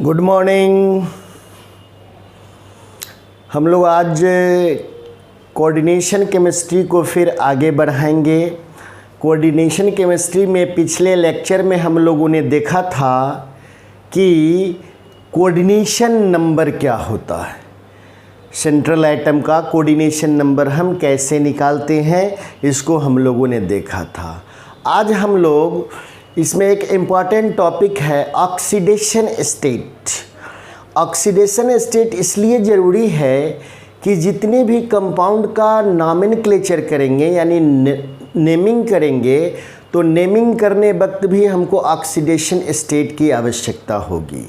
Good morning. हम लोग आज कोऑर्डिनेशन केमिस्ट्री को फिर आगे बढ़ाएंगे। कोऑर्डिनेशन केमिस्ट्री में पिछले लेक्चर में हम लोगों ने देखा था कि कोऑर्डिनेशन नंबर क्या होता है, सेंट्रल एटम का कोऑर्डिनेशन नंबर हम कैसे निकालते हैं, इसको हम लोगों ने देखा था। आज हम लोग इसमें एक इम्पॉर्टेंट टॉपिक है ऑक्सीडेशन स्टेट। ऑक्सीडेशन स्टेट इसलिए ज़रूरी है कि जितने भी कंपाउंड का नॉमेनक्लेचर करेंगे यानी नेमिंग करेंगे तो नेमिंग करने वक्त भी हमको ऑक्सीडेशन स्टेट की आवश्यकता होगी।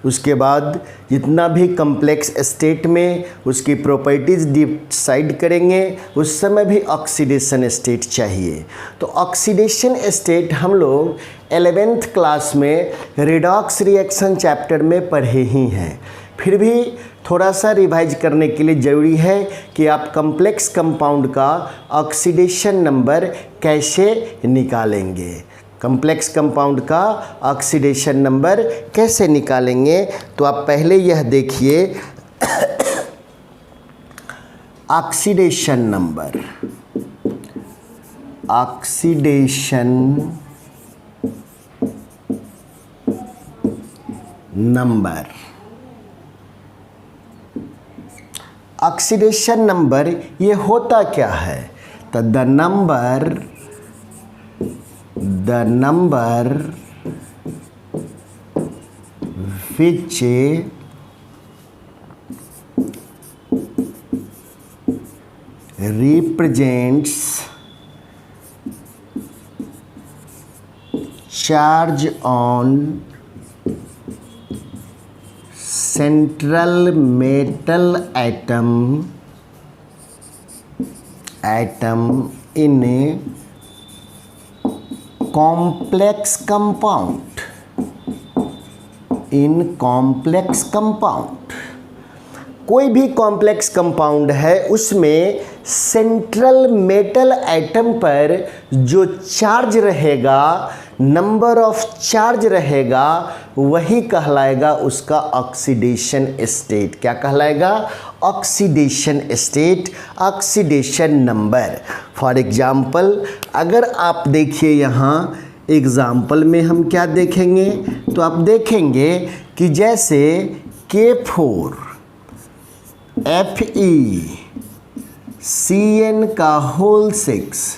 उसके बाद जितना भी कम्प्लेक्स स्टेट में उसकी प्रॉपर्टीज़ डिसाइड करेंगे उस समय भी ऑक्सीडेशन स्टेट चाहिए। तो ऑक्सीडेशन स्टेट हम लोग 11th क्लास में रिडॉक्स रिएक्शन चैप्टर में पढ़े ही हैं, फिर भी थोड़ा सा रिवाइज करने के लिए ज़रूरी है कि आप कम्प्लेक्स कंपाउंड का ऑक्सीडेशन नंबर कैसे निकालेंगे, कम्प्लेक्स कंपाउंड का ऑक्सीडेशन नंबर कैसे निकालेंगे। तो आप पहले यह देखिए oxidation number. Oxidation number, oxidation number ये होता क्या है? तो the number which represents charge on central metal atom in a complex compound, in complex compound। कोई भी कॉम्प्लेक्स कंपाउंड है उसमें सेंट्रल मेटल एटम पर जो चार्ज रहेगा, नंबर ऑफ चार्ज रहेगा, वही कहलाएगा उसका ऑक्सीडेशन स्टेट। क्या कहलाएगा? Oxidation state, oxidation number. For example अगर आप देखिए यहाँ एग्जाम्पल में हम क्या देखेंगे, तो आप देखेंगे कि जैसे K4 FeCN का होल 6,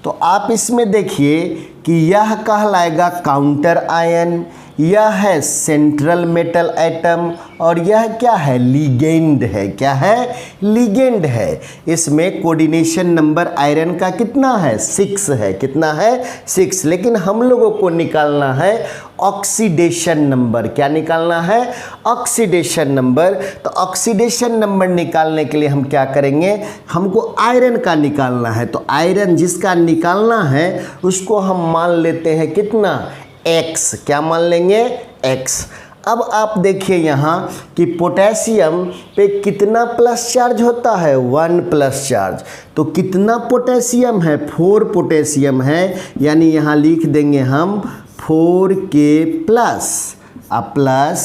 तो आप इसमें देखिए कि यह कहलाएगा काउंटर आयन, यह है सेंट्रल मेटल एटम और यह क्या है? लिगेंड है। क्या है? लिगेंड है। इसमें कोऑर्डिनेशन नंबर आयरन का कितना है? 6 है। कितना है? 6। लेकिन हम लोगों को निकालना है ऑक्सीडेशन नंबर। क्या निकालना है? Oxidation number. तो ऑक्सीडेशन नंबर निकालने के लिए हम क्या करेंगे? हमको आयरन का निकालना है। तो आयरन जिसका निकालना है उसको हम मान लेते हैं कितना? X। क्या मान लेंगे? X। अब आप देखिए यहाँ कि पोटेशियम पे कितना प्लस चार्ज होता है? 1 प्लस चार्ज। तो कितना पोटेशियम है? 4 पोटेशियम है, यानी यहाँ लिख देंगे हम 4K प्लस। अब प्लस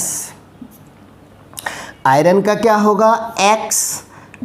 आयरन का क्या होगा? X।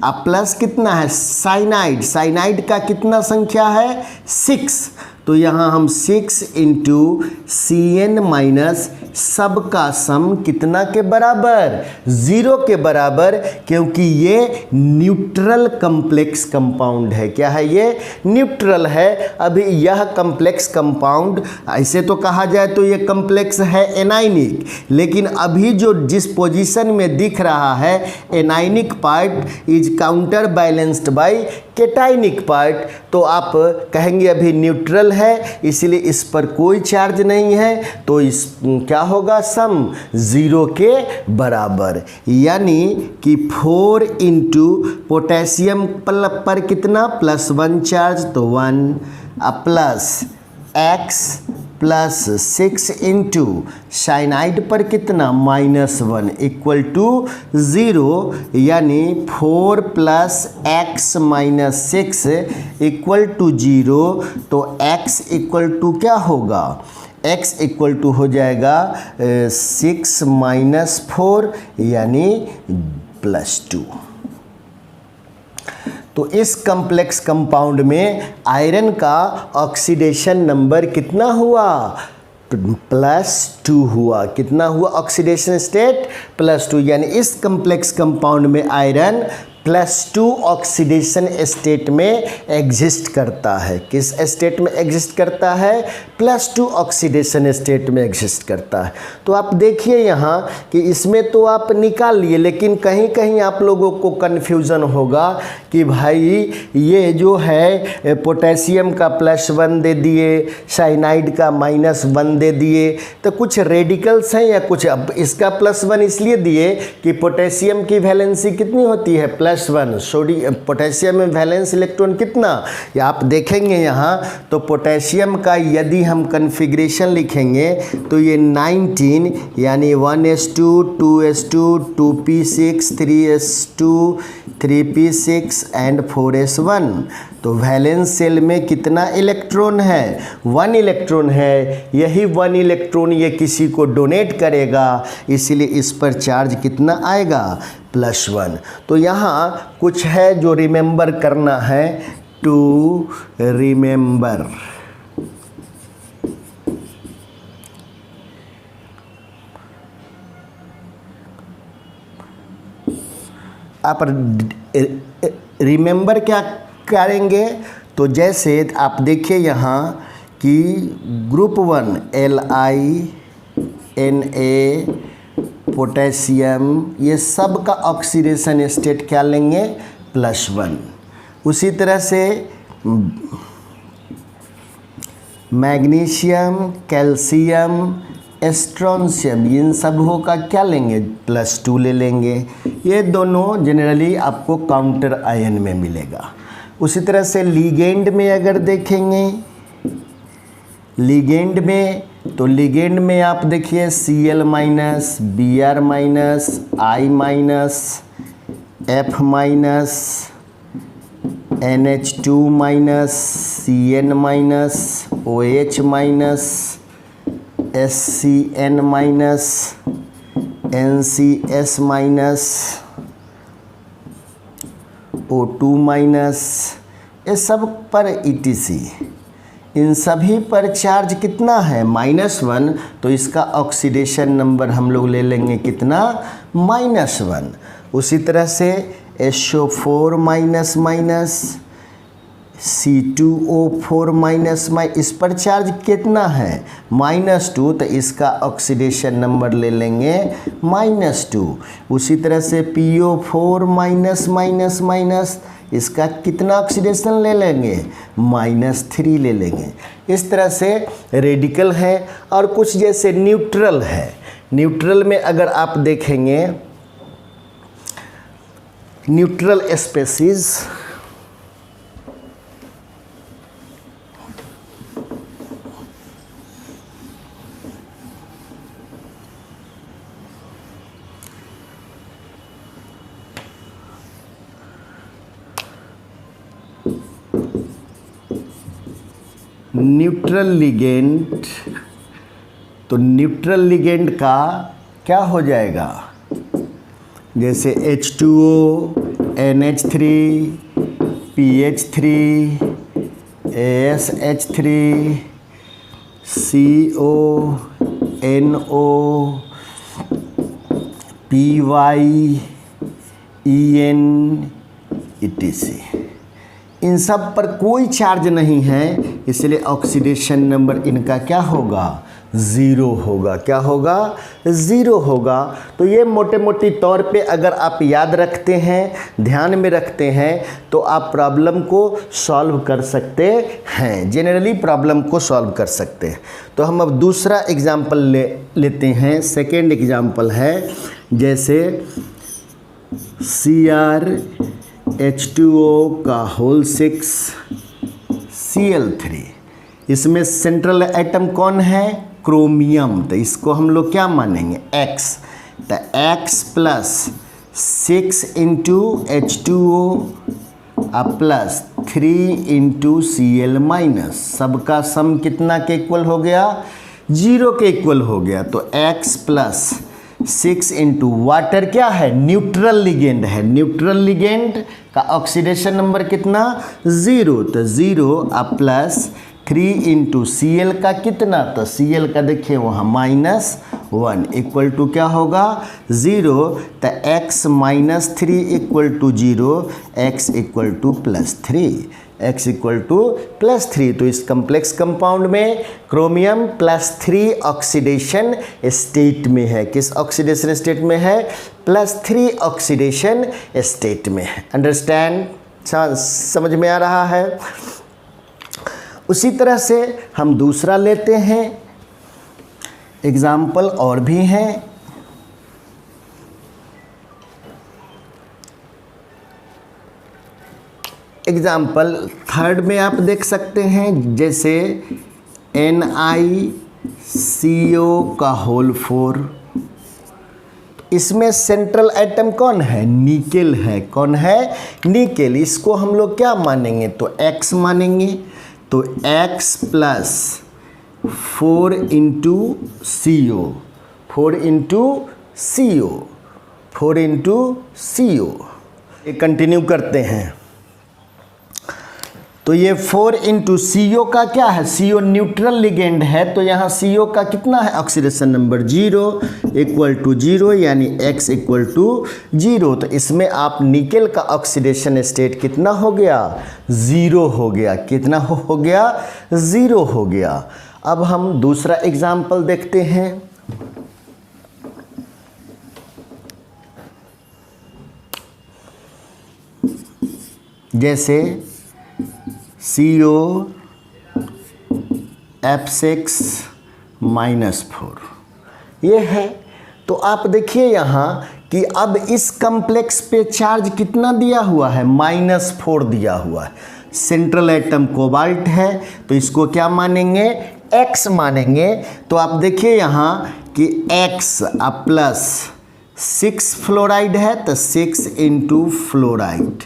अब प्लस कितना है? साइनाइड। साइनाइड का कितना संख्या है? 6। तो यहाँ हम 6 इंटू CN माइनस सबका सम कितना के बराबर? 0 के बराबर, क्योंकि ये न्यूट्रल कम्प्लेक्स कंपाउंड है। क्या है? ये न्यूट्रल है। अभी यह कम्प्लेक्स कंपाउंड, ऐसे तो कहा जाए तो ये कम्प्लेक्स है एनाइनिक, लेकिन अभी जो जिस पोजीशन में दिख रहा है anionic part is counter balanced bye केटाइनिक part, तो आप कहेंगे अभी न्यूट्रल है, इसलिए इस पर कोई चार्ज नहीं है, तो इस क्या होगा? सम 0 के बराबर, यानी कि 4 इंटू पोटेशियम पर कितना? +1 चार्ज, तो 1। अब plus X plus 6 into cyanide पर कितना? -1 इक्वल टू 0, यानी 4 plus x minus 6 equal to 0। तो x इक्वल टू क्या होगा? x इक्वल टू हो जाएगा 6 माइनस 4 यानी +2। तो इस कम्प्लेक्स कंपाउंड में आयरन का ऑक्सीडेशन नंबर कितना हुआ? +2 हुआ। कितना हुआ ऑक्सीडेशन स्टेट? +2। यानी इस कम्प्लेक्स कंपाउंड में आयरन +2 ऑक्सीडेशन स्टेट में एग्जिस्ट करता है। किस स्टेट में एग्जिस्ट करता है? +2 ऑक्सीडेशन स्टेट में एग्जिस्ट करता है। तो आप देखिए यहाँ कि इसमें तो आप निकाल लिए, लेकिन कहीं कहीं आप लोगों को कन्फ्यूज़न होगा कि भाई ये जो है पोटेशियम का +1 दे दिए, साइनाइड का -1 दे दिए, तो कुछ रेडिकल्स हैं या कुछ। अब इसका +1 इसलिए दिए कि पोटेशियम की वैलेंसी कितनी होती है? +1। सोडियम पोटेशियम में वैलेंस इलेक्ट्रॉन कितना? या आप देखेंगे यहाँ तो पोटेशियम का यदि हम कन्फिग्रेशन लिखेंगे तो ये 19 यानी 1s2 2s2 2p6 3s2 3p6 and 4s1। तो वैलेंस सेल में कितना इलेक्ट्रॉन है? 1 इलेक्ट्रॉन है। यही 1 इलेक्ट्रॉन ये किसी को डोनेट करेगा, इसीलिए इस पर चार्ज कितना आएगा? +1। तो यहाँ कुछ है जो रिमेंबर करना है, टू रिमेंबर। आप रिमेंबर क्या करेंगे? तो जैसे आप देखिए यहाँ कि ग्रुप 1 Li Na पोटेशियम, ये सब का ऑक्सीडेशन स्टेट क्या लेंगे? +1। उसी तरह से मैग्नीशियम, कैल्शियम, स्ट्रोंशियम, इन सबों का क्या लेंगे? +2 ले लेंगे। ये दोनों जनरली आपको काउंटर आयन में मिलेगा। उसी तरह से लिगेंड में अगर देखेंगे, लिगेंड में तो लिगेंड में आप देखिए Cl-, Br-, I-, F-, NH2-, Cn-, OH-, SCN-, NCS-, O2-, ये सब पर ETC, इन सभी पर चार्ज कितना है? -1। तो इसका ऑक्सीडेशन नंबर हम लोग ले लेंगे कितना? -1। उसी तरह से SO4-, C2O4-, इस पर चार्ज कितना है? -2। तो इसका ऑक्सीडेशन नंबर ले लेंगे -2। उसी तरह से PO4-, इसका कितना ऑक्सीडेशन ले लेंगे? -3 ले लेंगे। इस तरह से रेडिकल है। और कुछ जैसे न्यूट्रल है। न्यूट्रल में अगर आप देखेंगे न्यूट्रल स्पेसीज, न्यूट्रल लिगेंड, तो न्यूट्रल लिगेंड का क्या हो जाएगा? जैसे H2O, NH3, PH3, ASH3, CO, NO, PY, EN, ETC। इन सब पर कोई चार्ज नहीं है, इसलिए ऑक्सीडेशन नंबर इनका क्या होगा? 0 होगा। क्या होगा? 0 होगा। तो ये मोटे मोटे तौर पे अगर आप याद रखते हैं, ध्यान में रखते हैं, तो आप प्रॉब्लम को सॉल्व कर सकते हैं। जनरली प्रॉब्लम को सॉल्व कर सकते हैं। तो हम अब दूसरा एग्जाम्पल लेते हैं। सेकेंड एग्जाम्पल है जैसे CrH2O का होल 6 Cl3। इसमें सेंट्रल एटम कौन है? क्रोमियम। तो इसको हम लोग क्या मानेंगे? X। तो X plus 6 into H2O plus 3 into Cl minus, सबका सम कितना के इक्वल हो गया? जीरो के इक्वल हो गया। तो x प्लस 6 इंटू वाटर क्या है, न्यूट्रल लिगेंड है, न्यूट्रल लिगेंड का ऑक्सीडेशन नंबर कितना, 0, तो 0 अब प्लस 3 इंटू Cl का कितना, तो Cl का देखिए वहाँ -1 इक्वल टू क्या होगा 0, तो x -3 equal to 0, x equal to +3, x equal to +3। तो इस कम्प्लेक्स कंपाउंड में क्रोमियम +3 ऑक्सीडेशन स्टेट में है। किस ऑक्सीडेशन स्टेट में है, +3 ऑक्सीडेशन स्टेट में है। अंडरस्टैंड, समझ में आ रहा है। उसी तरह से हम दूसरा लेते हैं, एग्जाम्पल और भी हैं। एग्जाम्पल थर्ड में आप देख सकते हैं, जैसे NiCO का होल 4, इसमें सेंट्रल एटम कौन है, निकेल है। कौन है, निकेल। इसको हम लोग क्या मानेंगे, तो X मानेंगे। तो X plus 4 into CO, 4 into CO, 4 into CO। ये कंटिन्यू करते हैं। तो ये 4 इंटू CO का क्या है, CO न्यूट्रल लिगेंड है, तो यहाँ CO का कितना है ऑक्सीडेशन नंबर 0 इक्वल टू 0, यानी X इक्वल टू 0। तो इसमें आप निकेल का ऑक्सीडेशन स्टेट कितना हो गया, 0 हो गया। कितना हो गया, 0 हो गया। अब हम दूसरा एग्जाम्पल देखते हैं। जैसे CO F6-4 ये है। तो आप देखिए यहाँ कि अब इस कम्प्लेक्स पे चार्ज कितना दिया हुआ है, -4 दिया हुआ है। सेंट्रल एटम कोबाल्ट है, तो इसको क्या मानेंगे, X मानेंगे। तो आप देखिए यहाँ कि X अब प्लस 6 फ्लोराइड है, तो 6 इंटू फ्लोराइड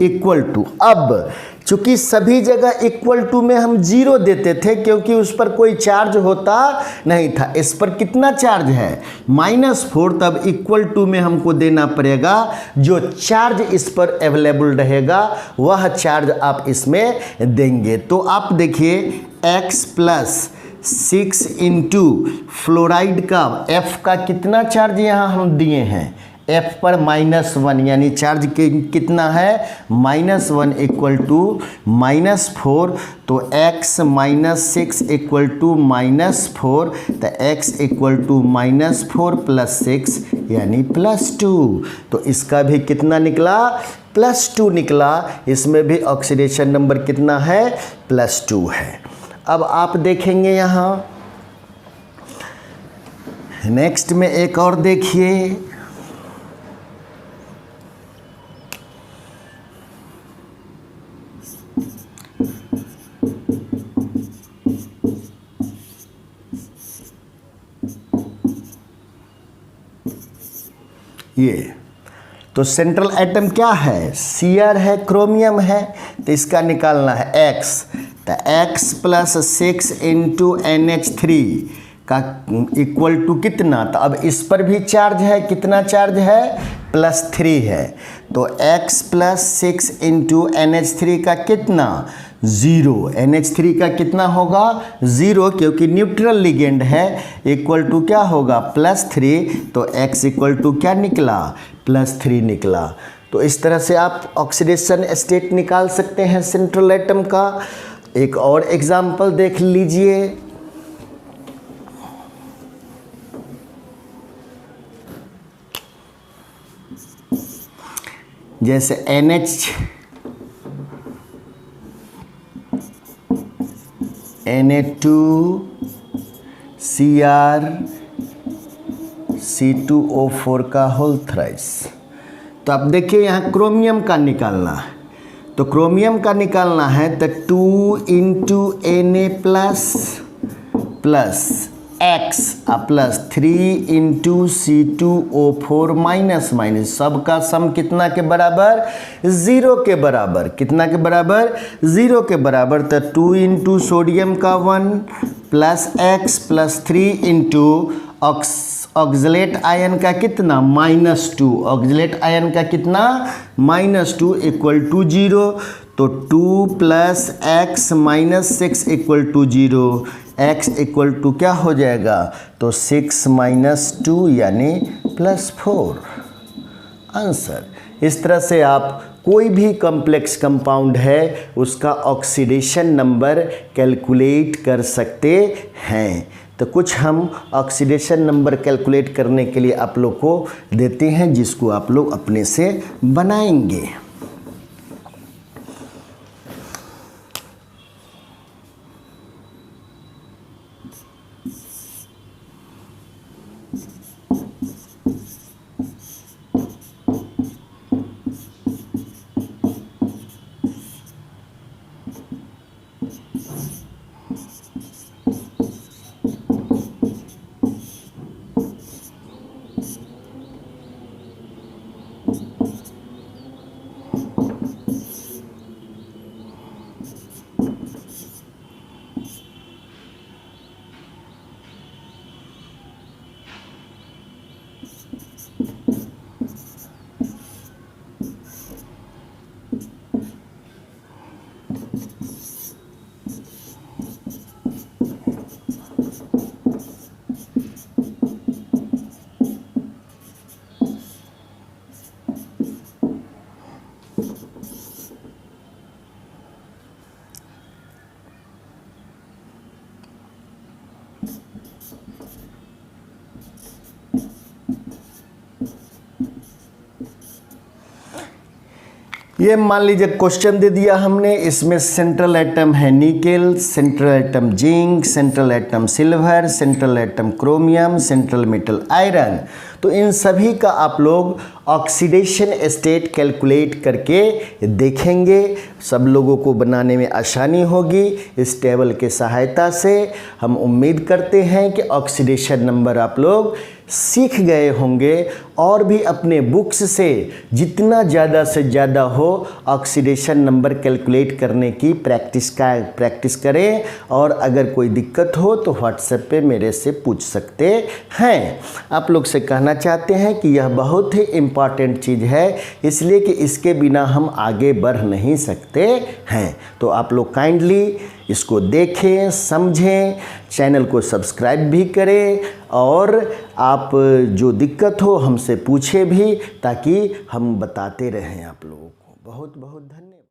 इक्वल टू, अब चूंकि सभी जगह इक्वल टू में हम 0 देते थे क्योंकि उस पर कोई चार्ज होता नहीं था। इस पर कितना चार्ज है, -4, तब इक्वल टू में हमको देना पड़ेगा जो चार्ज इस पर अवेलेबल रहेगा वह चार्ज आप इसमें देंगे। तो आप देखिए X प्लस 6 इंटू फ्लोराइड का F का कितना चार्ज यहाँ हम दिए हैं, F पर -1, यानी चार्ज कितना है, -1 इक्वल टू -4। तो X -6 इक्वल टू -4, तो X इक्वल टू -4 प्लस 6 यानी +2। तो इसका भी कितना निकला, +2 निकला। इसमें भी ऑक्सीडेशन नंबर कितना है, +2 है। अब आप देखेंगे यहाँ नेक्स्ट में एक और देखिए, ये तो सेंट्रल एटम क्या है, Cr है, क्रोमियम है, तो इसका निकालना है X। तो X प्लस 6 इंटू NH3 का इक्वल टू कितना, तो अब इस पर भी चार्ज है, कितना चार्ज है, +3 है। तो X प्लस 6 इंटू NH3 का कितना, 0। NH3 का कितना होगा, 0, क्योंकि न्यूट्रल लिगेंड है, इक्वल टू क्या होगा, +3। तो X इक्वल टू क्या निकला, +3 निकला। तो इस तरह से आप ऑक्सीडेशन स्टेट निकाल सकते हैं सेंट्रल एटम का। एक और एग्जाम्पल देख लीजिए, जैसे Na2Cr(C2O4) का होल थ्राइस। तो आप देखिए यहाँ क्रोमियम का निकालना है, तो क्रोमियम का निकालना है तो 2 into Na plus X plus into C2O4 minus minus, सबका सम कितना के बराबर? 0 के बराबर। कितना के बराबर? 0 के बराबर। तो 2 इंटू सोडियम का 1 plus x plus 3 into oxalate ion का कितना? -2। ऑक्सलेट आयन का कितना? -2 इक्वल टू 0। तो 2 plus x minus 6 equal to 0। x equal to क्या हो जाएगा? तो 6 माइनस 2 यानी +4 आंसर। इस तरह से आप कोई भी कॉम्प्लेक्स कंपाउंड है उसका ऑक्सीडेशन नंबर कैलकुलेट कर सकते हैं। तो कुछ हम ऑक्सीडेशन नंबर कैलकुलेट करने के लिए आप लोग को देते हैं, जिसको आप लोग अपने से बनाएंगे। ये मान लीजिए क्वेश्चन दे दिया हमने, इसमें सेंट्रल एटम है nickel, central atom zinc, central atom silver, central atom chromium, central metal iron. तो इन सभी का आप लोग ऑक्सीडेशन स्टेट कैलकुलेट करके देखेंगे। सब लोगों को बनाने में आसानी होगी इस टेबल के सहायता से। हम उम्मीद करते हैं कि ऑक्सीडेशन नंबर आप लोग सीख गए होंगे और भी अपने बुक्स से जितना ज़्यादा से ज़्यादा हो ऑक्सीडेशन नंबर कैलकुलेट करने की प्रैक्टिस करें। और अगर कोई दिक्कत हो तो व्हाट्सएप पे मेरे से पूछ सकते हैं। आप लोग से कहना चाहते हैं कि यह बहुत ही इम्पॉर्टेंट चीज़ है, इसलिए कि इसके बिना हम आगे बढ़ नहीं सकते हैं। तो आप लोग काइंडली इसको देखें, समझें, चैनल को सब्सक्राइब भी करें और आप जो दिक्कत हो हमसे पूछें भी, ताकि हम बताते रहें आप लोगों को। बहुत बहुत धन्यवाद।